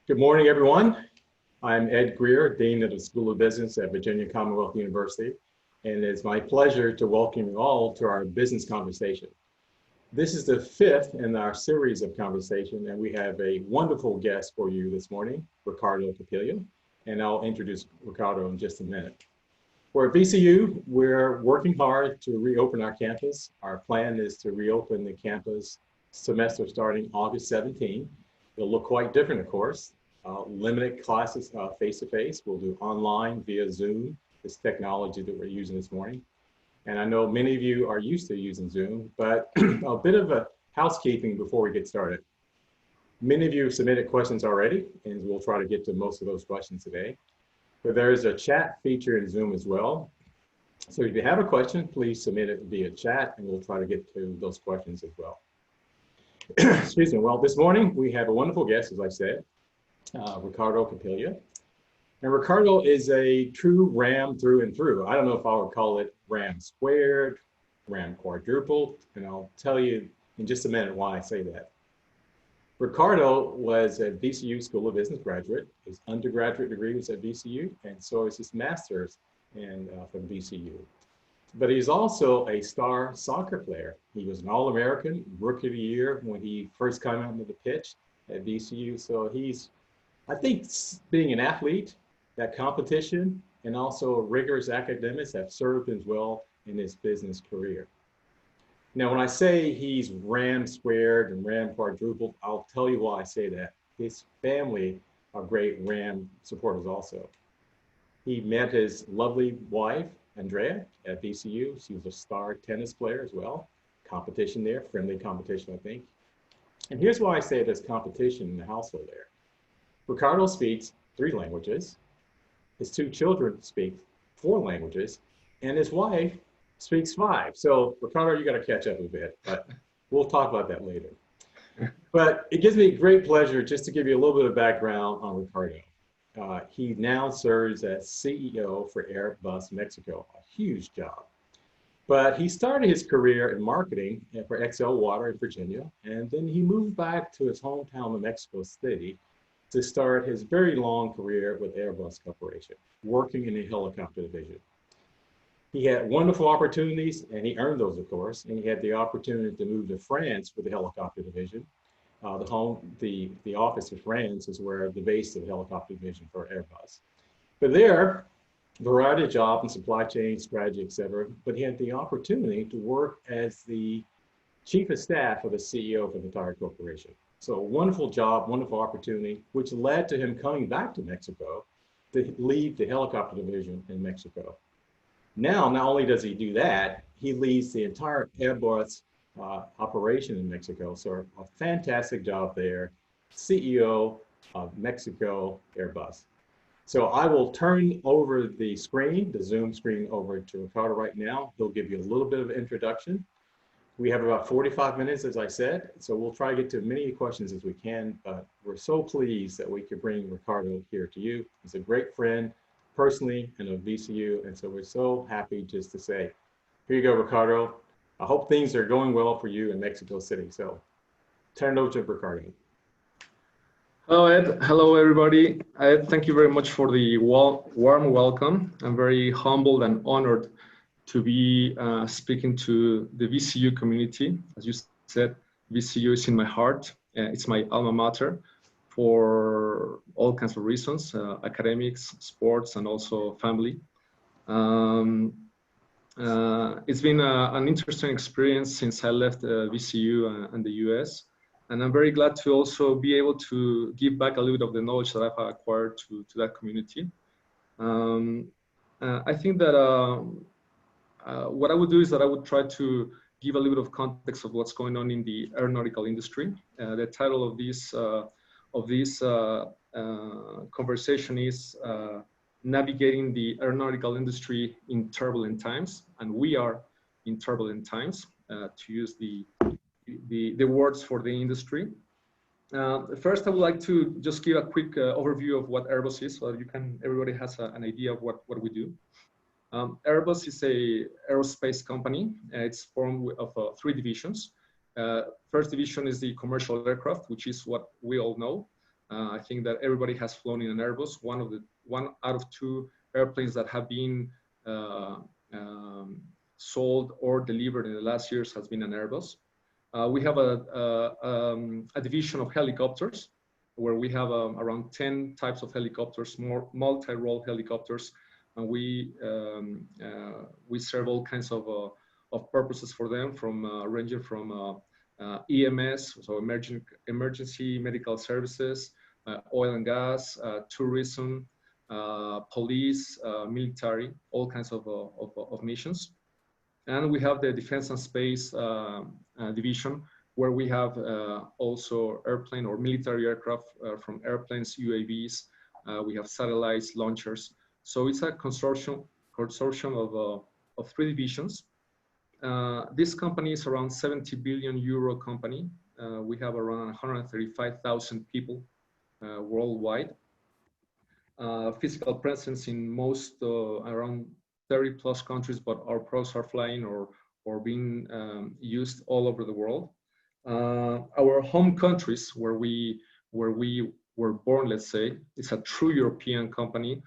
Good morning, everyone. I'm Ed Grier, Dean of the School of Business at Virginia Commonwealth University, and it's my pleasure to welcome you all to our business conversation. This is the fifth in our series of conversation, and we have a wonderful guest for you this morning, Ricardo Capilla, and I'll introduce Ricardo in just a minute. For VCU, we're working hard to reopen our campus. Our plan is to reopen the campus semester starting August 17. It'll look quite different, of course. Limited classes face-to-face. We'll do online via Zoom, this technology that we're using this morning. And I know many of you are used to using Zoom, but a bit of a housekeeping before we get started. Many of you have submitted questions already, and we'll try to get to most of those questions today. But there is a chat feature in Zoom as well. So if you have a question, please submit it via chat, and we'll try to get to those questions as well. Excuse me. Well, this morning we have a wonderful guest, as I said, Ricardo Capilla. And Ricardo is a true Ram through and through. I don't know if I would call it Ram squared, Ram quadrupled, and I'll tell you in just a minute why I say that. Ricardo was a VCU School of Business graduate. His undergraduate degree was at VCU, and so is his master's from VCU. But he's also a star soccer player. He was an All-American, Rookie of the Year when he first came out into the pitch at VCU. So he's, I think, being an athlete, that competition, and also rigorous academics have served him well in his business career. Now, when I say he's Ram squared and Ram quadrupled, I'll tell you why I say that. His family are great Ram supporters also. He met his lovely wife, Andrea, at VCU. She was a star tennis player as well. Competition there, friendly competition, I think. And here's why I say there's competition in the household there. Ricardo speaks 3 languages. His 2 children speak 4 languages, and his wife speaks 5. So Ricardo, you got to catch up a bit, but we'll talk about that later. But it gives me great pleasure just to give you a little bit of background on Ricardo. He now serves as CEO for Airbus Mexico, a huge job. But he started his career in marketing for XL Water in Virginia, and then he moved back to his hometown of Mexico City to start his very long career with Airbus Corporation, working in the helicopter division. He had wonderful opportunities, and he earned those, of course, and he had the opportunity to move to France with the helicopter division. The office of France is where the base of the helicopter division for Airbus. But there, variety of jobs in supply chain, strategy, et cetera, but he had the opportunity to work as the chief of staff of the CEO for the entire corporation. So wonderful job, wonderful opportunity, which led to him coming back to Mexico to lead the helicopter division in Mexico. Now, not only does he do that, he leads the entire Airbus operation in Mexico. So a fantastic job there, CEO of Mexico Airbus. So I will turn over the screen, the Zoom screen, over to Ricardo right now. He'll give you a little bit of introduction. We have about 45 minutes, as I said, so we'll try to get to as many questions as we can, but we're so pleased that we could bring Ricardo here to you. He's a great friend, personally, and of VCU, and so we're so happy just to say, here you go, Ricardo. I hope things are going well for you in Mexico City. So turn it over to Ricardo. Hello, Ed. Hello, everybody. Ed, thank you very much for the warm welcome. I'm very humbled and honored to be speaking to the VCU community. As you said, VCU is in my heart. It's my alma mater for all kinds of reasons, academics, sports, and also family. It's been an interesting experience since I left VCU and the US. And I'm very glad to also be able to give back a little bit of the knowledge that I've acquired to that community. I think that what I would do is that I would try to give a little bit of context of what's going on in the aeronautical industry. The title of this conversation is Navigating the Aeronautical Industry in Turbulent Times, and we are in turbulent times, to use the words for the industry. First, I would like to just give a quick overview of what Airbus is, so everybody has an idea of what we do. Airbus is a aerospace company. It's formed of 3 divisions. First division is the commercial aircraft, which is what we all know. I think that everybody has flown in an Airbus. One out of two airplanes that have been sold or delivered in the last years has been an Airbus. We have a division of helicopters where we have around 10 types of helicopters, more multi-role helicopters, and we serve all kinds of purposes for them, from ranging from EMS, so emergency medical services, oil and gas, tourism, police, military, all kinds of missions. And we have the defense and space division, where we have also airplane or military aircraft from airplanes, UAVs. We have satellites, launchers. So it's a consortium of three divisions. This company is around 70 billion euro company. We have around 135,000 people worldwide. Physical presence in most around 30 plus countries, but our products are flying or being used all over the world. Our home countries, where we were born, let's say, it's a true European company.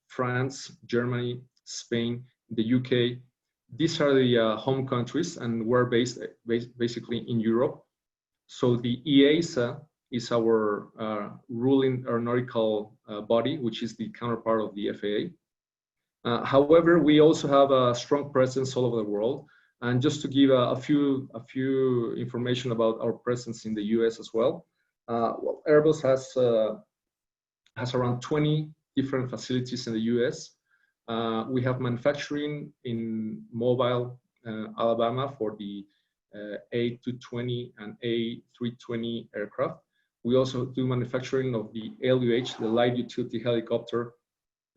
France, Germany, Spain, the UK. These are the home countries, and we're based basically in Europe. So the EASA is our ruling aeronautical body, which is the counterpart of the FAA. However, we also have a strong presence all over the world. And just to give a few information about our presence in the US as well, Airbus has around 20 different facilities in the US. We have manufacturing in Mobile, Alabama for the A220 and A320 aircraft. We also do manufacturing of the LUH, the light utility helicopter,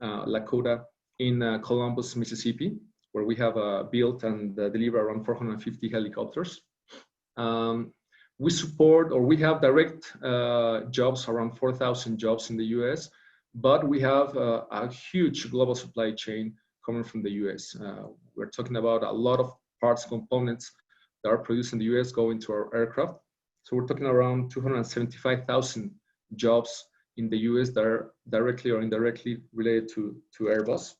Lakota, in Columbus, Mississippi, where we have built and deliver around 450 helicopters. We support, or we have direct jobs, around 4,000 jobs in the US, but we have a huge global supply chain coming from the US. We're talking about a lot of parts, components that are produced in the US going to our aircraft. So we're talking around 275,000 jobs in the US that are directly or indirectly related to Airbus.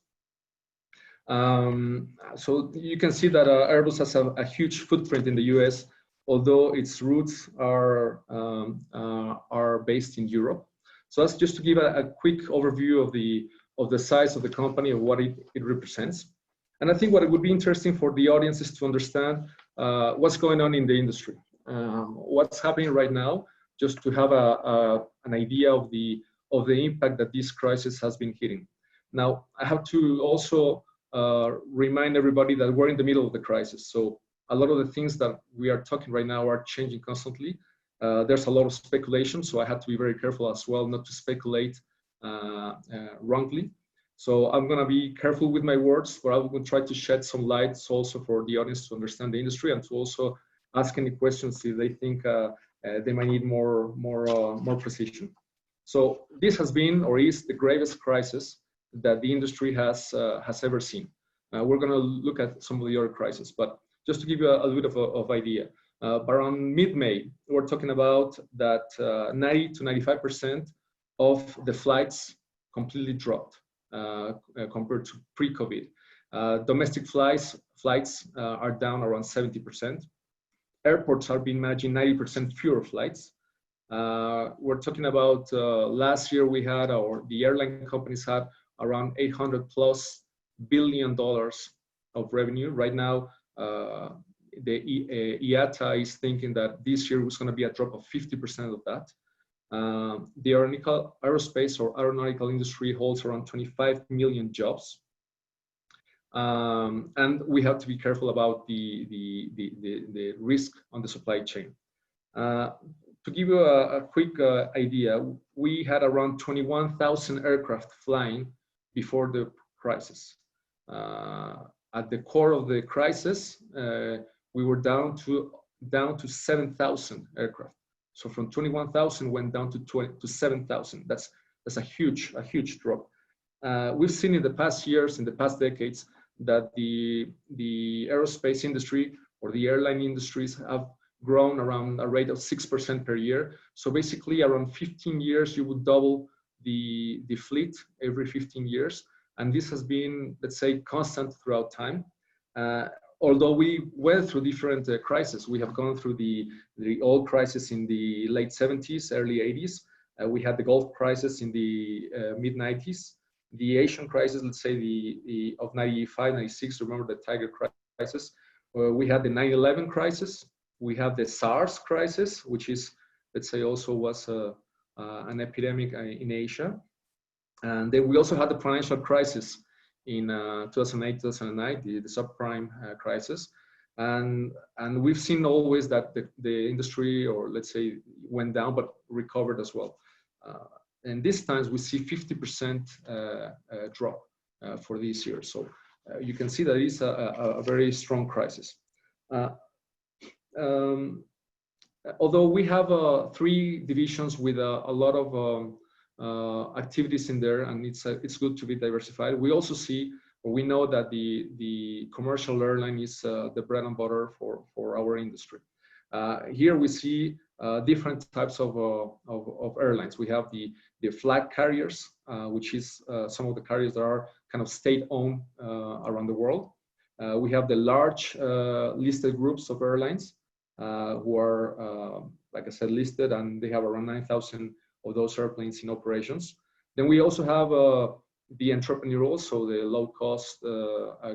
So you can see that Airbus has a huge footprint in the US, although its roots are based in Europe. So that's just to give a quick overview of the size of the company and what it represents. And I think what it would be interesting for the audience is to understand what's going on in the industry, what's happening right now, just to have an idea of the impact that this crisis has been hitting. Now, I have to also remind everybody that we're in the middle of the crisis. So a lot of the things that we are talking right now are changing constantly. There's a lot of speculation, so I have to be very careful as well not to speculate wrongly. So I'm going to be careful with my words, but I will try to shed some light also for the audience to understand the industry, and to also ask any questions if they think they might need more precision. So this has been, or is, the gravest crisis that the industry has ever seen. We're going to look at some of the other crises, but just to give you a bit of idea. Around mid-May, we're talking about that 90 to 95% of the flights completely dropped compared to pre-COVID. Domestic flights are down around 70%. Airports are being managing 90% fewer flights. We're talking about last year we had, or the airline companies had, around $800+ billion of revenue. Right now, the IATA is thinking that this year was going to be a drop of 50% of that. The aerospace or aeronautical industry holds around 25 million jobs. And we have to be careful about the risk on the supply chain. To give you a quick idea, we had around 21,000 aircraft flying before the crisis. At the core of the crisis, we were down to 7,000 aircraft. So from 21,000 went down to 7,000. That's a huge drop. We've seen in the past years, in the past decades, that the aerospace industry or the airline industries have grown around a rate of 6% per year. So basically around 15 years, you would double the fleet every 15 years. And this has been, let's say, constant throughout time. Although we went through different crises. We have gone through the oil crisis in the late 70s, early 80s. We had the Gulf crisis in the mid 90s. The Asian crisis, let's say the of 95, 96, remember the Tiger crisis. We had the 9/11 crisis. We have the SARS crisis, which is, let's say, also was an epidemic in Asia. And then we also had the financial crisis in 2008, 2009, the subprime crisis. And we've seen always that the industry, or let's say, went down, but recovered as well. And these times we see 50% drop for this year. So you can see that it is a very strong crisis. Although we have 3 divisions with a lot of activities in there, and it's good to be diversified. We also see, or we know that the commercial airline is the bread and butter for our industry. Here we see different types of airlines. We have the flag carriers, which is some of the carriers that are kind of state-owned around the world. We have the large listed groups of airlines who are, like I said, listed, and they have around 9,000 of those airplanes in operations. Then we also have the entrepreneurial, so the low-cost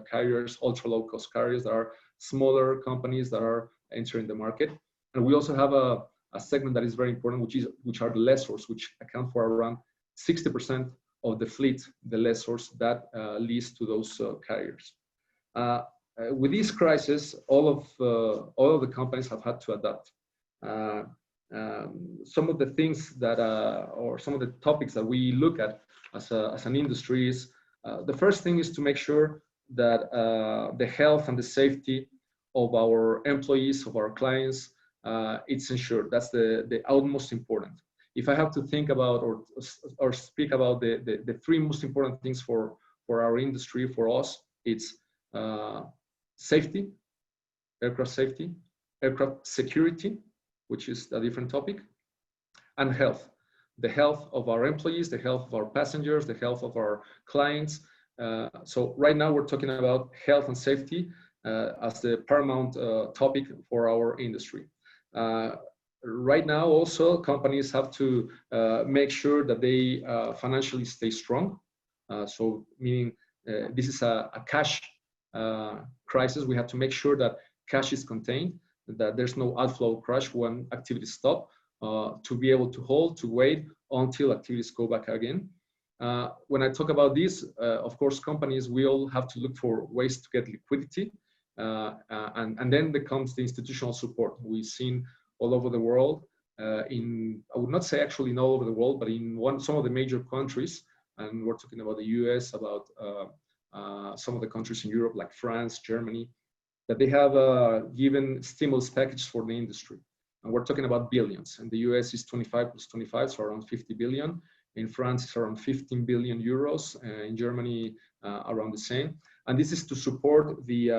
carriers, ultra-low-cost carriers that are smaller companies that are entering the market. And we also have a segment that is very important, which are the lessors, which account for around 60% of the fleet, the lessors that lease to those carriers. With this crisis, all of the companies have had to adapt. Some of the things that, or some of the topics that we look at as an industry is, the first thing is to make sure that the health and the safety of our employees, of our clients, it's ensured. That's the utmost important. If I have to think about or speak about the 3 most important things for our industry, for us, it's safety, aircraft security, which is a different topic, and health. The health of our employees, the health of our passengers, the health of our clients. So right now we're talking about health and safety as the paramount topic for our industry. Right now also companies have to make sure that they financially stay strong. So meaning this is a cash crisis. We have to make sure that cash is contained, that there's no outflow crash when activities stop, to be able to hold, to wait until activities go back again. When I talk about this, of course, companies will have to look for ways to get liquidity. And then there comes the institutional support. We've seen all over the world, I would not say actually in all over the world, but in some of the major countries, and we're talking about the US, about some of the countries in Europe, like France, Germany, that they have given stimulus packages for the industry. And we're talking about billions. And the US is 25 plus 25, so around 50 billion. In France, it's around 15 billion euros. In Germany, around the same. And this is to support the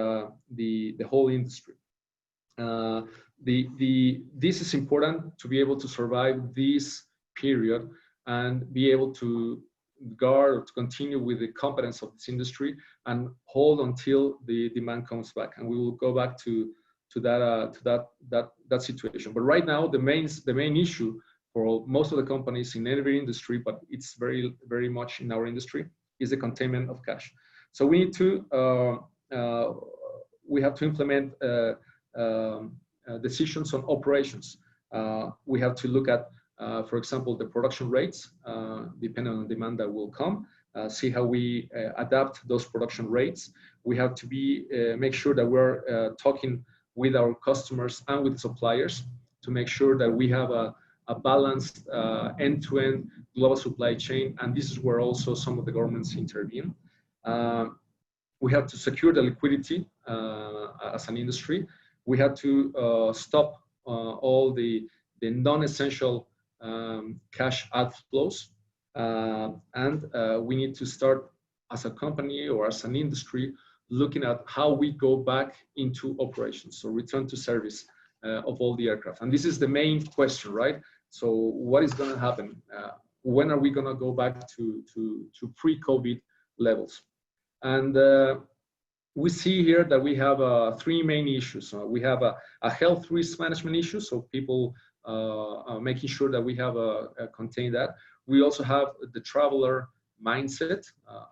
whole industry. This is important to be able to survive this period and be able to guard or to continue with the competence of this industry and hold until the demand comes back. And we will go back to that situation. But right now, the main issue for most of the companies in every industry, but it's very, very much in our industry, is the containment of cash. So we need to we have to implement decisions on operations. We have to look at, for example, the production rates, depending on the demand that will come, see how we adapt those production rates. We have to make sure that we're talking with our customers and with suppliers to make sure that we have a balanced end-to-end global supply chain. And this is where also some of the governments intervene. We have to secure the liquidity as an industry. We have to stop all the non-essential cash outflows. And we need to start as a company or as an industry looking at how we go back into operations. So return to service of all the aircraft. And this is the main question, right? So what is going to happen? When are we going to go back to pre-COVID levels? And we see here that we have three main issues. We have a health risk management issue, so people making sure that we have contain that. We also have the traveler mindset.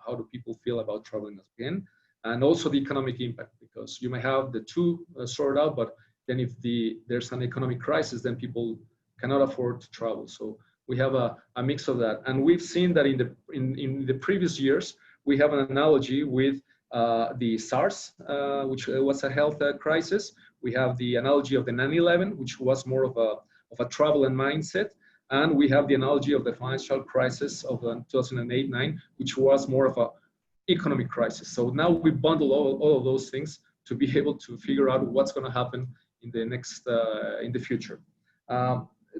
How do people feel about traveling again? And also the economic impact, because you may have the two sorted out, but then if there's an economic crisis, then people cannot afford to travel. So we have a mix of that. And we've seen that in the previous years, we have an analogy with the SARS, which was a health crisis. We have the analogy of the 9/11, which was more of a travel and mindset. And we have the analogy of the financial crisis of 2008-9, which was more of a economic crisis. So now we bundle all of those things to be able to figure out what's going to happen in the next in the future.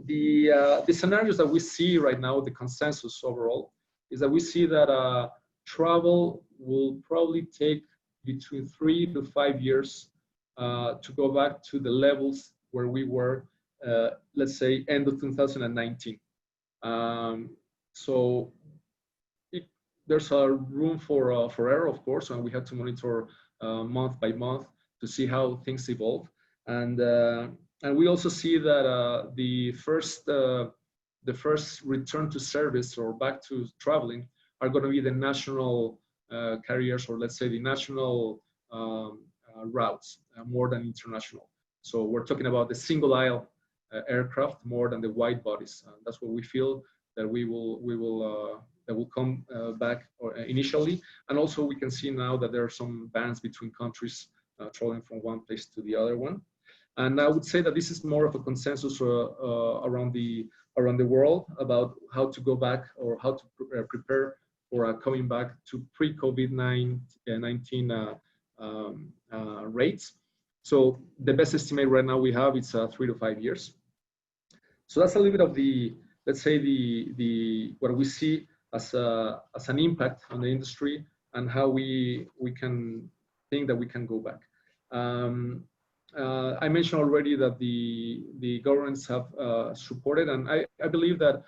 The scenarios that we see right now, the consensus overall, is that we see that travel will probably take between 3 to 5 years to go back to the levels where we were, let's say, end of 2019. So there's a room for error, of course, and we have to monitor month by month to see how things evolve. And we also see that the first return to service or back to traveling are going to be the national carriers, or let's say the national routes, more than international. So we're talking about the single aisle aircraft more than the wide bodies. That's what we feel that that will come back initially. And also we can see now that there are some bans between countries traveling from one place to the other one. And I would say that this is more of a consensus around the world about how to go back or how to prepare for coming back to pre-COVID-19 rates. So the best estimate right now we have is 3 to 5 years. So that's a little bit of the, let's say, what we see as an impact on the industry and how we can think that we can go back. I mentioned already that the governments have supported, and I believe that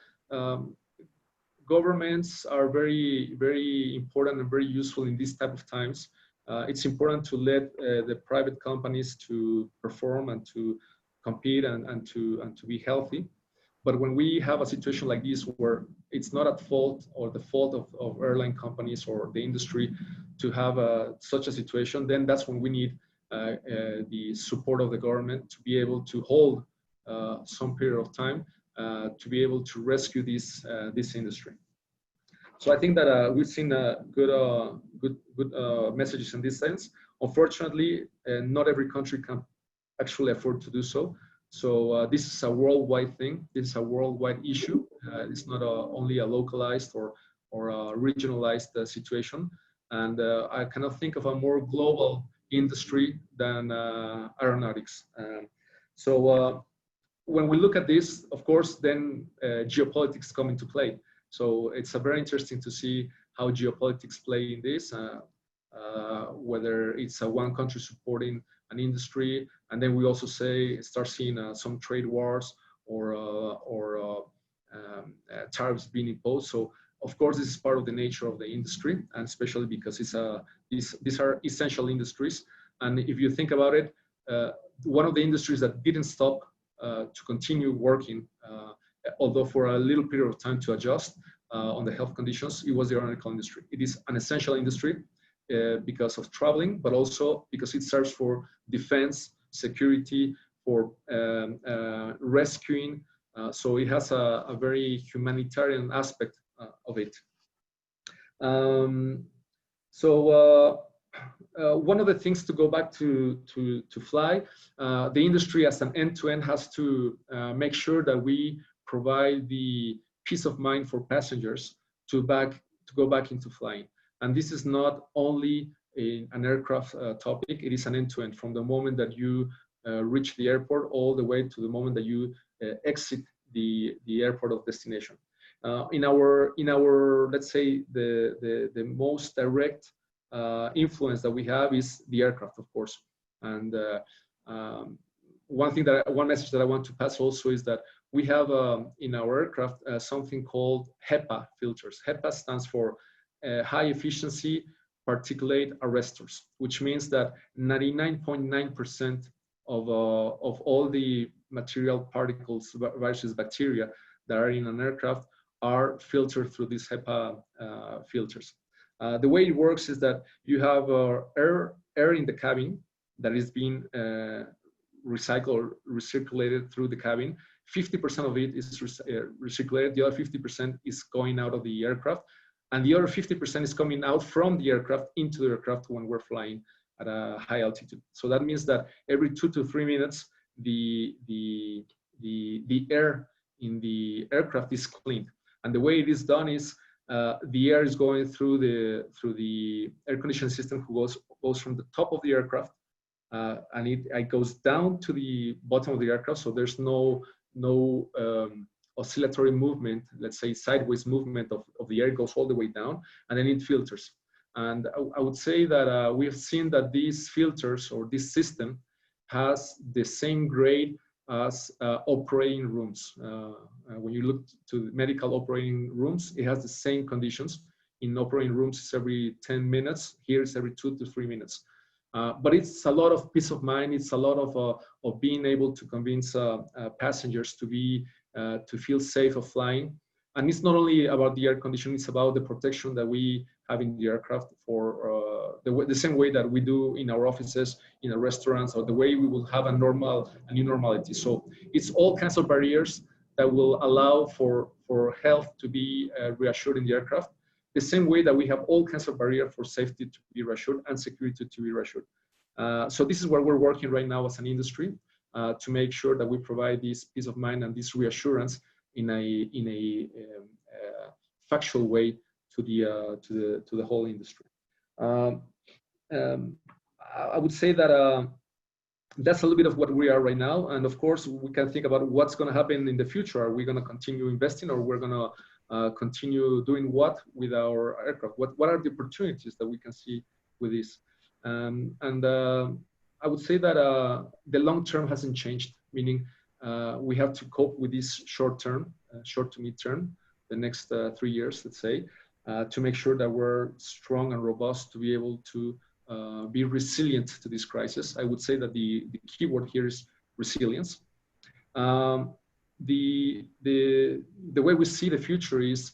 governments are very, very important and very useful in these type of times. It's important to let the private companies to perform and to compete and to be healthy. But when we have a situation like this where it's not at fault or the fault of airline companies or the industry to have such a situation, then that's when we need the support of the government to be able to hold some period of time to be able to rescue this industry. So I think that we've seen good messages in this sense. Unfortunately, not every country can actually afford to do so. So this is a worldwide thing. This is a worldwide issue. It's not only a localized or a regionalized situation. And I cannot think of a more global industry than aeronautics. So when we look at this, of course, then geopolitics come into play. So it's very interesting to see how geopolitics play in this, whether it's one country supporting an industry, and then we also start seeing some trade wars or tariffs being imposed. So of course, this is part of the nature of the industry, and especially because these are essential industries. And if you think about it, one of the industries that didn't stop to continue working, although for a little period of time to adjust on the health conditions, it was the aeronautical industry. It is an essential industry because of traveling, but also because it serves for defense, security, for rescuing. So it has a very humanitarian aspect of it. One of the things to go back to fly, the industry as an end-to-end has to make sure that we provide the peace of mind for passengers to go back into flying. And this is not only an aircraft topic, it is an end-to-end from the moment that you reach the airport all the way to the moment that you exit the airport of destination. In our let's say the most direct influence that we have is the aircraft, of course, and one message that I want to pass also is that we have in our aircraft something called HEPA filters. HEPA stands for high efficiency particulate arresters, which means that 99.9% of all the material particles, viruses, bacteria that are in an aircraft are filtered through these HEPA filters. The way it works is that you have air in the cabin that is being recycled or recirculated through the cabin. 50% of it is recirculated, the other 50% is going out of the aircraft, and the other 50% is coming out from the aircraft into the aircraft when we're flying at a high altitude. So that means that every 2 to 3 minutes, the air in the aircraft is cleaned. And the way it is done is the air is going through the air conditioning system, who goes from the top of the aircraft, and it goes down to the bottom of the aircraft. So there's no oscillatory movement, let's say sideways movement of the air. It goes all the way down, and then it filters. And I would say that we have seen that these filters, or this system, has the same grade as operating rooms. When you look to medical operating rooms, it has the same conditions. In operating rooms, it's every 10 minutes. Here, it's every 2 to 3 minutes. But it's a lot of peace of mind. It's a lot of being able to convince passengers to feel safe of flying. And it's not only about the air conditioning, it's about the protection that we have in the aircraft for the same way that we do in our offices, in our restaurants, or the way we will have a new normality. So it's all kinds of barriers that will allow for health to be reassured in the aircraft, the same way that we have all kinds of barriers for safety to be reassured and security to be reassured. So this is where we're working right now as an industry to make sure that we provide this peace of mind and this reassurance in a factual way to the whole industry. I would say that that's a little bit of what we are right now, and of course we can think about what's going to happen in the future. Are we going to continue investing, or we're going to continue doing what with our aircraft? What are the opportunities that we can see with this? I would say that the long term hasn't changed, meaning we have to cope with this short to mid term, the next 3 years, let's say, to make sure that we're strong and robust to be able to be resilient to this crisis. I would say that the key word here is resilience. The way we see the future is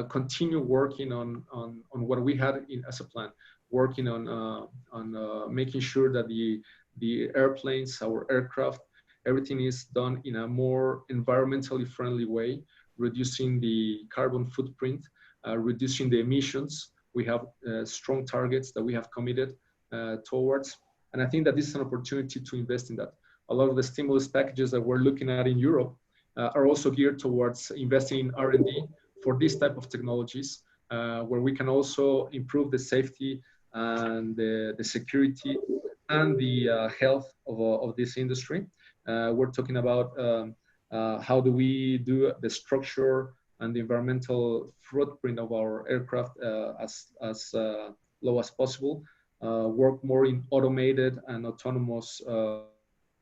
continue working on what we had as a plan, working on making sure that the airplanes, our aircraft, everything is done in a more environmentally friendly way, reducing the carbon footprint, reducing the emissions. We have strong targets that we have committed towards. And I think that this is an opportunity to invest in that. A lot of the stimulus packages that we're looking at in Europe are also geared towards investing in R&D for this type of technologies, where we can also improve the safety and the security and the health of this industry. We're talking about how do we do the structure and the environmental footprint of our aircraft as low as possible, work more in automated and autonomous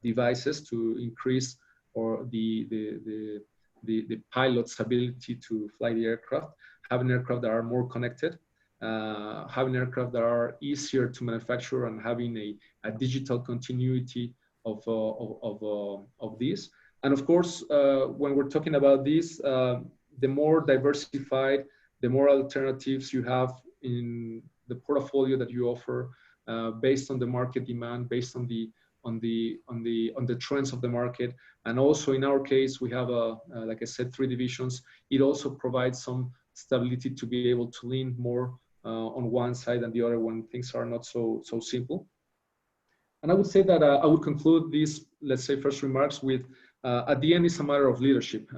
devices to increase the pilot's ability to fly the aircraft, having aircraft that are more connected, having aircraft that are easier to manufacture, and having a digital continuity of this. And of course, when we're talking about this, the more diversified, the more alternatives you have in the portfolio that you offer, based on the market demand, based on the trends of the market. And also in our case, we have like I said, 3 divisions. It also provides some stability to be able to lean more on one side than the other when things are not so simple. And I would say that I would conclude these, let's say, first remarks with, at the end, it's a matter of leadership.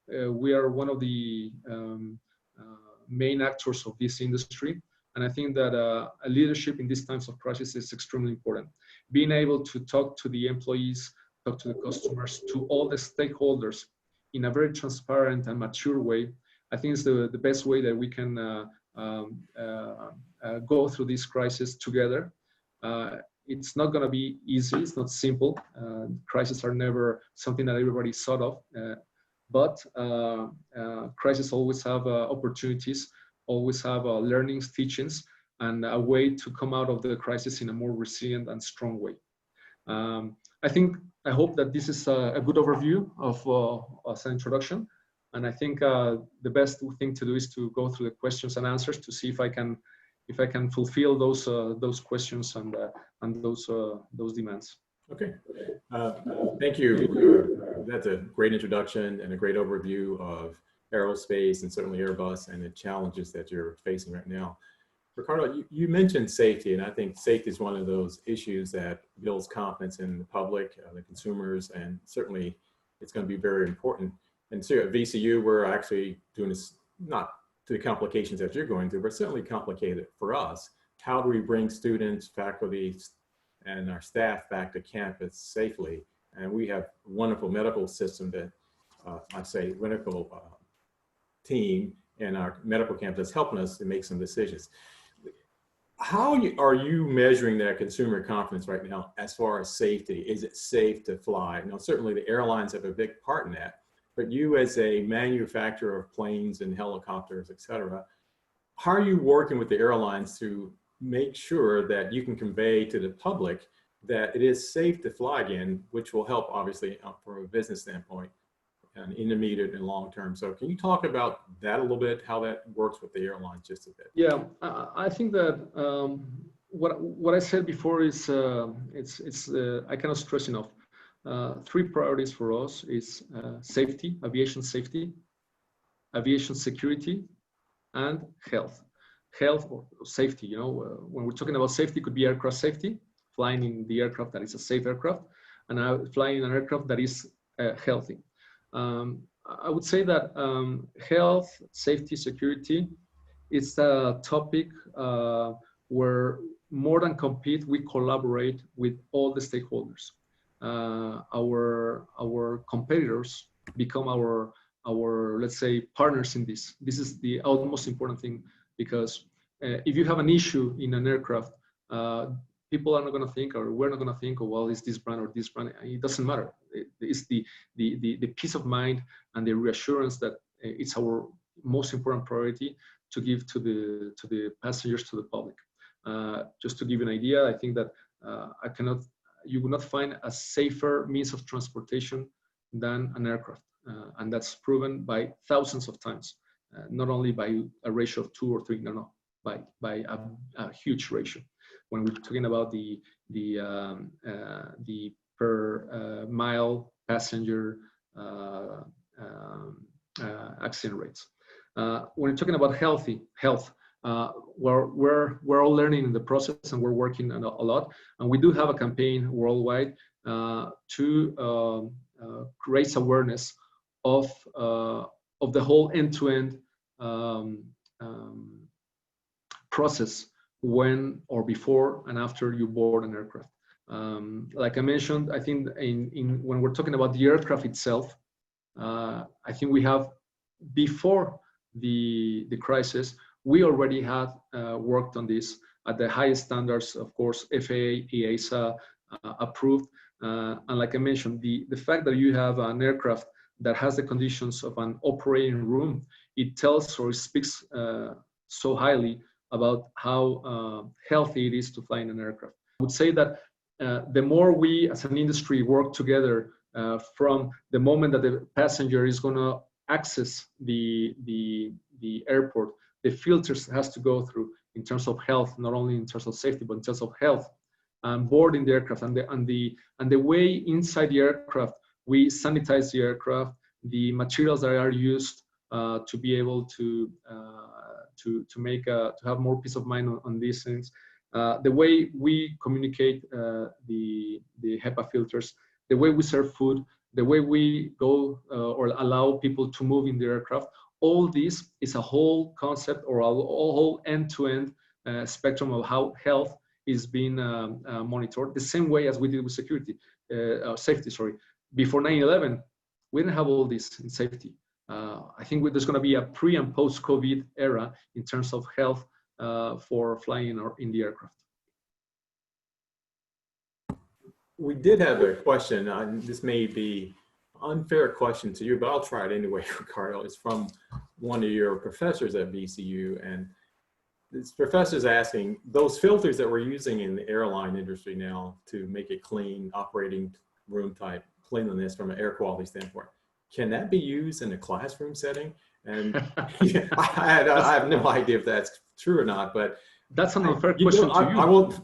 We are one of the main actors of this industry. And I think that a leadership in these times of crisis is extremely important. Being able to talk to the employees, talk to the customers, to all the stakeholders in a very transparent and mature way, I think is the best way that we can go through this crisis together. it's not going to be easy. It's not simple. Crises are never something that everybody thought of, but crises always have opportunities, always have learnings, teachings, and a way to come out of the crisis in a more resilient and strong way. I hope that this is a good overview of as an introduction. And I think the best thing to do is to go through the questions and answers to see if I can fulfill those questions and those demands. Okay, thank you. That's a great introduction and a great overview of aerospace and certainly Airbus and the challenges that you're facing right now. Ricardo, you mentioned safety, and I think safety is one of those issues that builds confidence in the public, the consumers, and certainly it's going to be very important. And so at VCU, we're actually doing this, not to the complications that you're going through, but certainly complicated for us. How do we bring students, faculty, and our staff back to campus safely? And we have a wonderful medical system that, medical team and our medical campus is helping us to make some decisions. How are you measuring that consumer confidence right now as far as safety? Is it safe to fly? Now, certainly the airlines have a big part in that, but you as a manufacturer of planes and helicopters, et cetera, how are you working with the airlines to make sure that you can convey to the public that it is safe to fly again, which will help obviously from a business standpoint and intermediate and long term. So can you talk about that a little bit, how that works with the airlines just a bit? Yeah, I think that what I said before is I cannot stress enough. Three priorities for us is safety, aviation security, and health. Health or safety, you know, when we're talking about safety, it could be aircraft safety, flying in the aircraft that is a safe aircraft, and flying in an aircraft that is healthy. I would say that health, safety, security, it's a topic where more than compete, we collaborate with all the stakeholders. Our competitors become our let's say partners in this. This is the utmost important thing, because if you have an issue in an aircraft, people are not going to think, or we're not going to think, oh, well, is this brand or this brand? It doesn't matter. It's the peace of mind and the reassurance that it's our most important priority to give to the passengers, to the public. Just to give you an idea, I think that you will not find a safer means of transportation than an aircraft, and that's proven by thousands of times, not only by a ratio of 2 or 3, no, by a huge ratio. When we're talking about the per mile passenger accident rates. When we're talking about health, we're all learning in the process, and we're working a lot. And we do have a campaign worldwide to raise awareness of the whole end-to-end process when or before and after you board an aircraft. Like I mentioned, I think when we're talking about the aircraft itself, I think we have, before the crisis, we already had worked on this at the highest standards, of course, FAA, EASA approved. And like I mentioned, the fact that you have an aircraft that has the conditions of an operating room, it tells or speaks so highly about how healthy it is to fly in an aircraft. I would say that the more we as an industry work together from the moment that the passenger is going to access the airport, the filters has to go through in terms of health, not only in terms of safety, but in terms of health, and boarding the aircraft, and the way inside the aircraft we sanitize the aircraft, the materials that are used to be able to have more peace of mind on these things, the way we communicate the HEPA filters, the way we serve food, the way we go or allow people to move in the aircraft. All this is a whole concept or a whole end-to-end spectrum of how health is being monitored, the same way as we did with safety. Before 9/11, we didn't have all this in safety. I think there's going to be a pre and post-COVID era in terms of health for flying in the aircraft. we did have a question. This may be unfair question to you, but I'll try it anyway, Ricardo. It's from one of your professors at VCU, and this professor's asking, those filters that we're using in the airline industry now to make it clean, operating room type cleanliness from an air quality standpoint, can that be used in a classroom setting? And I have no idea if that's true or not, but that's an unfair question to you. I won't,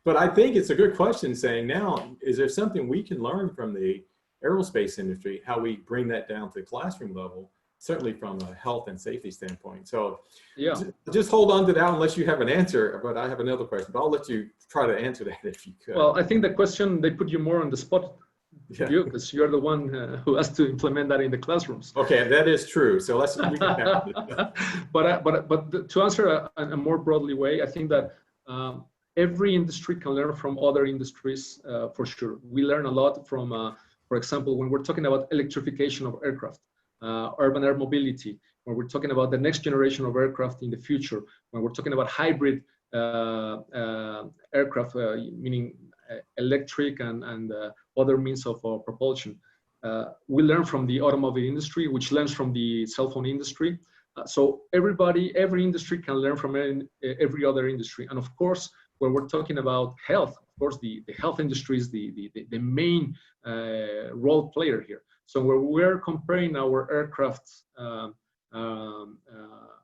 but I think it's a good question saying now, is there something we can learn from the aerospace industry, how we bring that down to the classroom level, certainly from a health and safety standpoint. So yeah, just hold on to that unless you have an answer, but I have another question, but I'll let you try to answer that if you could. Well, I think the question, they put you more on the spot, because you're the one who has to implement that in the classrooms. Okay, that is true. So let's, but to answer a more broadly way, I think that every industry can learn from other industries for sure. We learn a lot from, for example, when we're talking about electrification of aircraft, urban air mobility, when we're talking about the next generation of aircraft in the future, when we're talking about hybrid aircraft, meaning electric and other means of propulsion. We learn from the automobile industry, which learns from the cell phone industry. So every industry can learn from every other industry. And of course, when we're talking about health, of course, the health industry is the main role player here. So when we're comparing our aircraft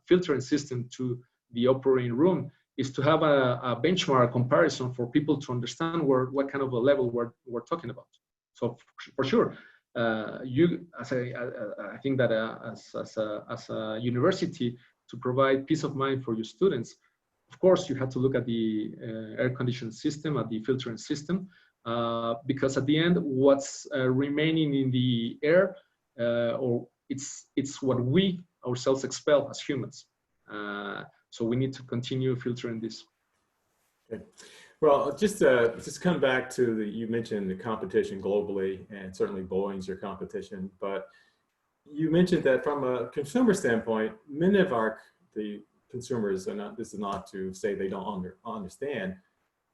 filtering system to the operating room, is to have a benchmark comparison for people to understand what kind of a level we're talking about. So for sure, I think that as a university, to provide peace of mind for your students, of course, you have to look at the air conditioning system, at the filtering system, because at the end, what's remaining in the air, or it's what we ourselves expel as humans. So we need to continue filtering this. Okay. Well, just come back to you mentioned the competition globally, and certainly Boeing's your competition, but you mentioned that from a consumer standpoint, many of the consumers are not, this is not to say they don't understand,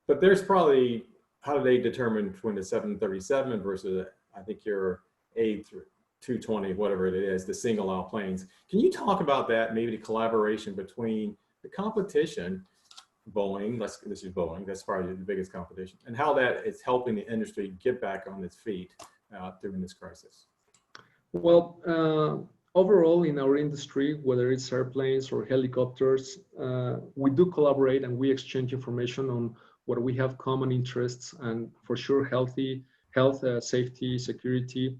but there's probably, how do they determine between the 737 versus, I think your A220, whatever it is, the single aisle planes. Can you talk about that, maybe the collaboration between the competition, Boeing, let's use Boeing, that's probably the biggest competition, and how that is helping the industry get back on its feet during this crisis? Well, overall in our industry, whether it's airplanes or helicopters, we do collaborate and we exchange information on what we have common interests, and for sure health, safety, security,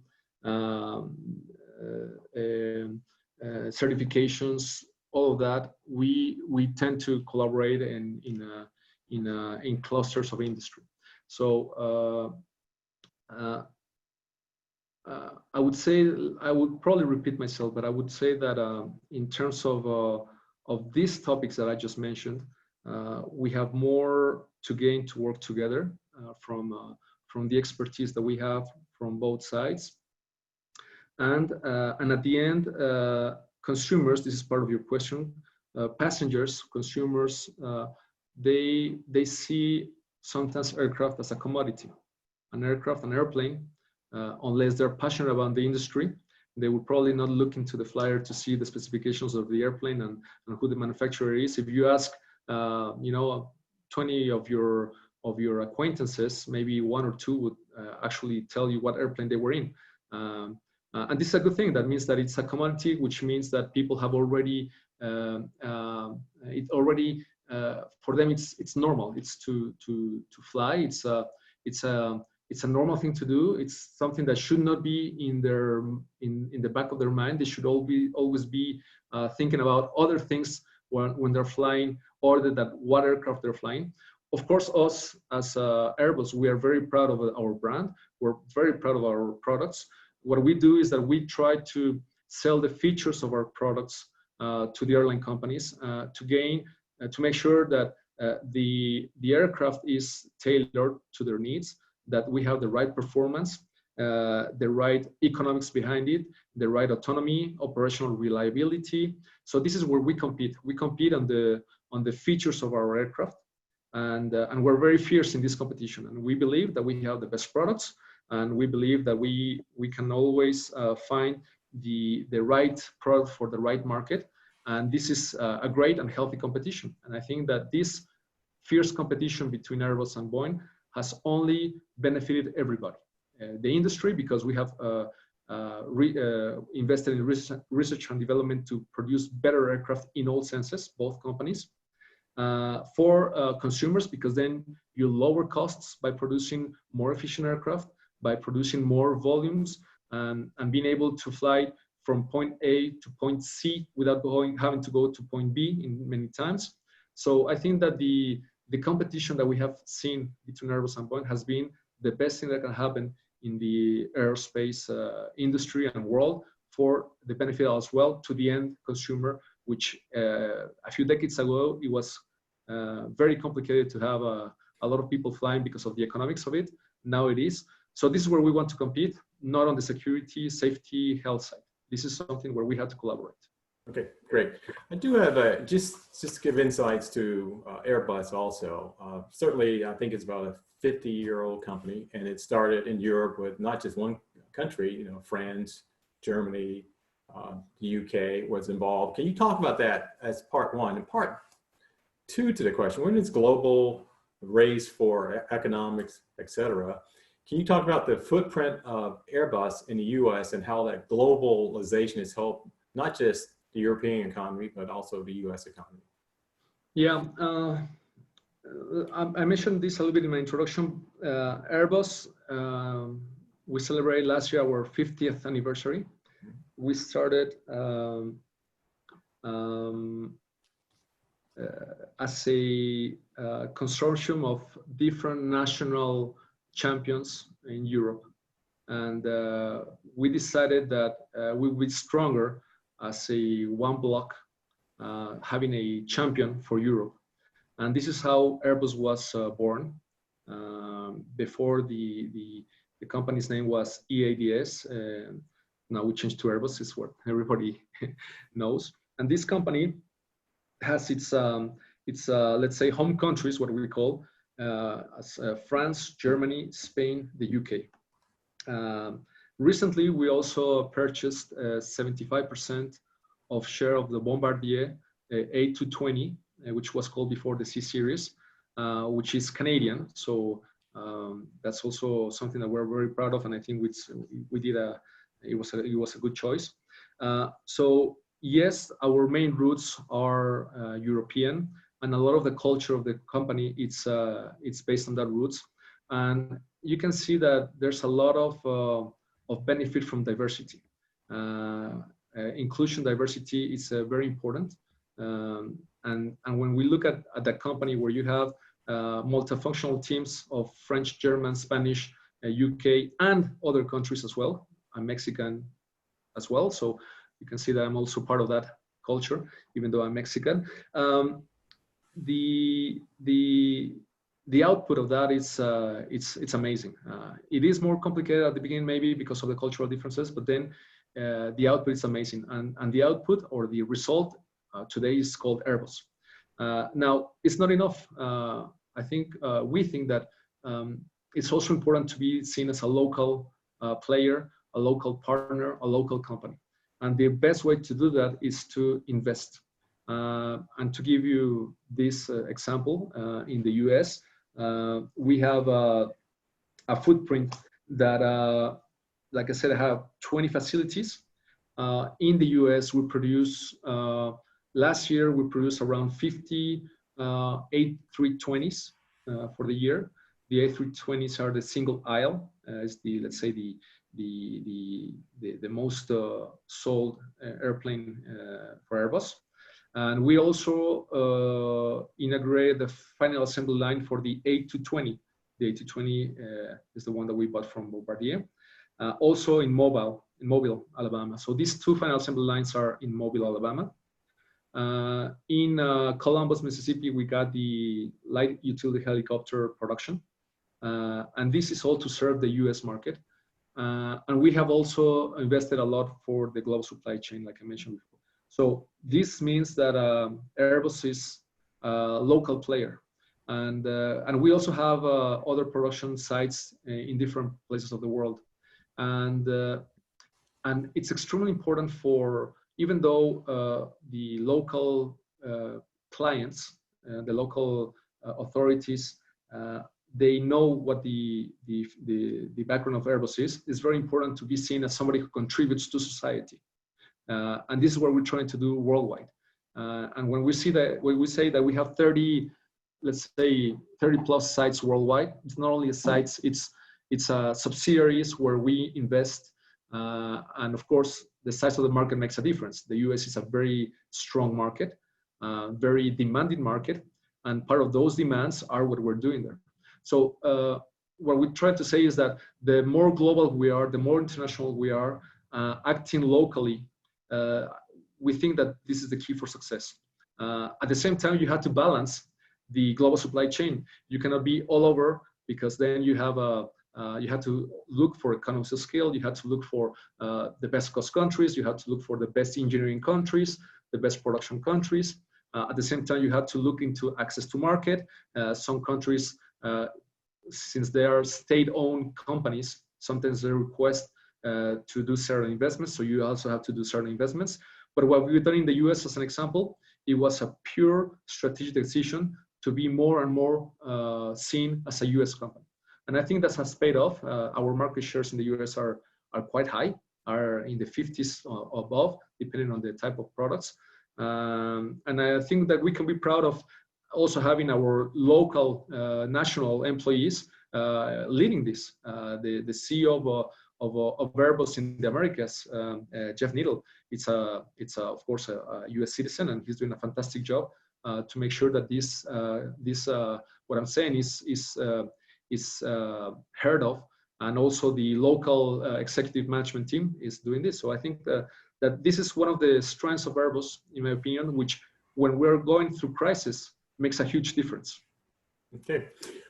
certifications, all of that. We tend to collaborate in clusters of industry. So I would say, I would probably repeat myself, but I would say that in terms of these topics that I just mentioned, we have more to gain to work together from the expertise that we have from both sides. And at the end, consumers, this is part of your question, passengers, consumers, they see sometimes aircraft as a commodity. An airplane, unless they're passionate about the industry, they would probably not look into the flyer to see the specifications of the airplane and who the manufacturer is. If you ask, 20 of your acquaintances, maybe one or two would actually tell you what airplane they were in. And this is a good thing. That means that it's a commodity, which means that people have already, for them, it's normal. It's to fly. It's a normal thing to do. It's something that should not be in the back of their mind. They should always be thinking about other things when they're flying, or what aircraft they're flying. Of course, us as Airbus, we are very proud of our brand. We're very proud of our products. What we do is that we try to sell the features of our products to the airline companies to make sure that the aircraft is tailored to their needs, that we have the right performance, the right economics behind it, the right autonomy, operational reliability. So this is where we compete. We compete on the features of our aircraft. and we're very fierce in this competition. And we believe that we have the best products, and we believe that we can always find the right product for the right market. And this is a great and healthy competition. And I think that this fierce competition between Airbus and Boeing has only benefited everybody. The industry, because we have invested in research and development to produce better aircraft in all senses, both companies. For consumers, because then you lower costs by producing more efficient aircraft, by producing more volumes, and being able to fly from point A to point C without having to go to point B in many times. So I think that the competition that we have seen between Airbus and Boeing has been the best thing that can happen in the aerospace industry and world, for the benefit as well to the end consumer, which a few decades ago, it was very complicated to have a lot of people flying because of the economics of it. Now it is. So this is where we want to compete, not on the security, safety, health side. This is something where we have to collaborate. Okay, great. I do have just to give insights to Airbus also. Certainly, I think it's about a 50-year-old company, and it started in Europe with not just one country, you know, France, Germany, the UK was involved. Can you talk about that as part one? And part two to the question, when it's global race for economics, et cetera, can you talk about the footprint of Airbus in the US and how that globalization has helped not just the European economy, but also the US economy? Yeah, I mentioned this a little bit in my introduction. Airbus, we celebrated last year our 50th anniversary. We started as a consortium of different national champions in Europe. And we decided that we would be stronger as a one block, having a champion for Europe. And this is how Airbus was born. Before the company's name was EADS. Now we changed to Airbus, is what everybody knows. And this company has its let's say home countries, what we call, as France, Germany, Spain, the UK. Recently, we also purchased 75% of share of the Bombardier A220, which was called before the C series, which is Canadian. So that's also something that we're very proud of, and I think we did it was a good choice. So yes, our main roots are European, and a lot of the culture of the company it's based on that roots. And you can see that there's a lot of benefit from diversity. Inclusion, diversity is very important. And when we look at the company where you have multifunctional teams of French, German, Spanish, UK, and other countries as well. I'm Mexican as well, so you can see that I'm also part of that culture, even though I'm Mexican. The output of that is it's amazing. It is more complicated at the beginning, maybe because of the cultural differences, but then the output is amazing, and the output or the result today is called Airbus. Now, it's not enough. I think we think that it's also important to be seen as a local player, a local partner, a local company. And the best way to do that is to invest. And to give you this example, in the US, we have a footprint that, like I said, I have 20 facilities. In the US, we produce, last year, we produced around 50 A320s for the year. The A320s are the single aisle, is the, let's say, the most sold airplane for Airbus. And we also integrated the final assembly line for the A220. The A220 is the one that we bought from Bombardier. Also in Mobile, Alabama. So these two final assembly lines are in Mobile, Alabama. In Columbus, Mississippi, we got the light utility helicopter production. And this is all to serve the US market. And we have also invested a lot for the global supply chain, like I mentioned before. So this means that Airbus is a local player. And we also have other production sites in different places of the world. And it's extremely important for, even though the local clients, the local authorities, they know what the background of Airbus is. It's very important to be seen as somebody who contributes to society. And this is what we're trying to do worldwide. And when we say that we have 30, let's say 30 plus sites worldwide, it's not only sites, it's subsidiaries where we invest. And of course, the size of the market makes a difference. The US is a very strong market, very demanding market. And part of those demands are what we're doing there. So what we try to say is that the more global we are, the more international we are, acting locally, we think that this is the key for success. At the same time, you have to balance the global supply chain. You cannot be all over, because then you have to look for economies of scale. You have to look for the best cost countries. You have to look for the best engineering countries, the best production countries. At the same time, you have to look into access to market. Some countries, since they are state-owned companies, sometimes they request to do certain investments. So you also have to do certain investments. But what we've done in the US, as an example, it was a pure strategic decision to be more and more seen as a US company. And I think that has paid off. Our market shares in the US are quite high, are in the 50s or above, depending on the type of products. And I think that we can be proud of also having our local national employees leading this. The CEO of Airbus in the Americas, Jeff Needle, it's of course a US citizen, and he's doing a fantastic job to make sure that this what I'm saying is heard of, and also the local executive management team is doing this. So I think that this is one of the strengths of Airbus, in my opinion, which when we're going through crisis makes a huge difference. Okay,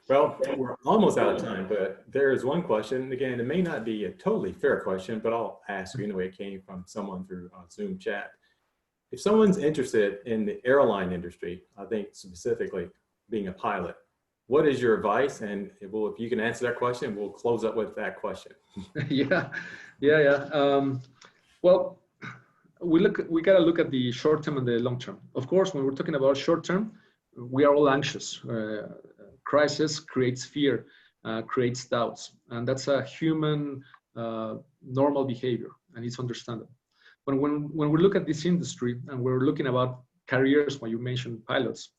well, we're almost out of time, but there is one question. Again, it may not be a totally fair question, but I'll ask you anyway. It came from someone through Zoom chat. If someone's interested in the airline industry, I think specifically being a pilot, what is your advice? And if you can answer that question, we'll close up with that question. Yeah. Well, we gotta look at the short term and the long term. Of course, when we're talking about short term, we are all anxious. Crisis creates fear, creates doubts, and that's a human normal behavior, and it's understandable. But when we look at this industry and we're looking about careers, when you mentioned pilots,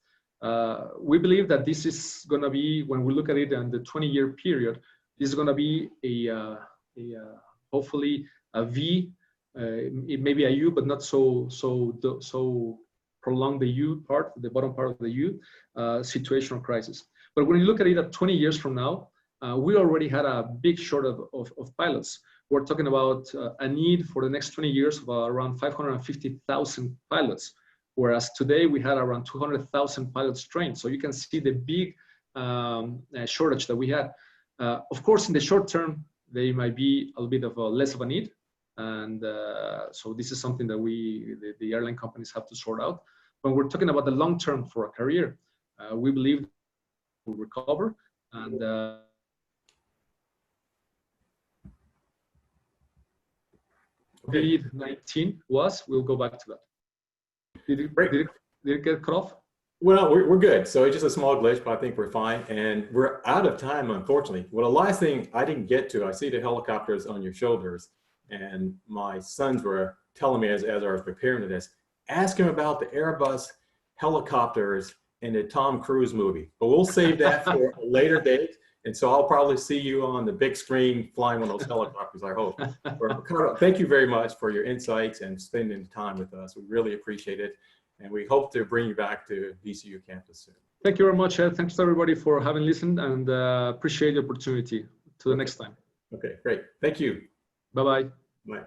we believe that this is going to be, when we look at it in the 20-year period, this is going to be hopefully a V. It may be a U, but not so prolong the U part, the bottom part of the U, situation or crisis. But when you look at it at 20 years from now, we already had a big shortage of pilots. We're talking about a need for the next 20 years of around 550,000 pilots, whereas today we had around 200,000 pilots trained. So you can see the big shortage that we had. Of course, in the short term, there might be a little bit of less of a need. And so this is something that the airline companies have to sort out. When we're talking about the long term for a career, we believe we'll recover. And COVID-19 we'll go back to that. Did it get cut off? Well, we're good. So it's just a small glitch, but I think we're fine. And we're out of time, unfortunately. Well, the last thing I didn't get to, I see the helicopters on your shoulders. And my sons were telling me as I was preparing for this, ask him about the Airbus helicopters in the Tom Cruise movie. But we'll save that for a later date. And so I'll probably see you on the big screen flying one of those helicopters, I hope. Ricardo, thank you very much for your insights and spending the time with us. We really appreciate it. And we hope to bring you back to VCU campus soon. Thank you very much, Ed. Thanks to everybody for having listened, and appreciate the opportunity. To the next time. Okay, great. Thank you. Bye-bye. Bye.